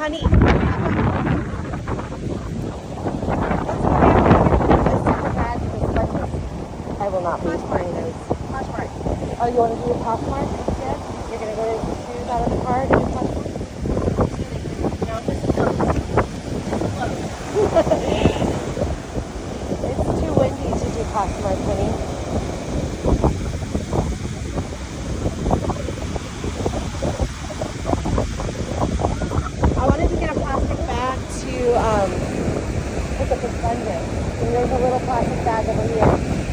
honey. I will not be wearing those. Poshmark. Oh, you want to do a Poshmark instead? You're going to go to choose out of the car and do Poshmark? No, this is close. It's too windy to do Poshmark, honey. I wanted to get a plastic bag to pick up the sponges. And there's a little plastic bag over here.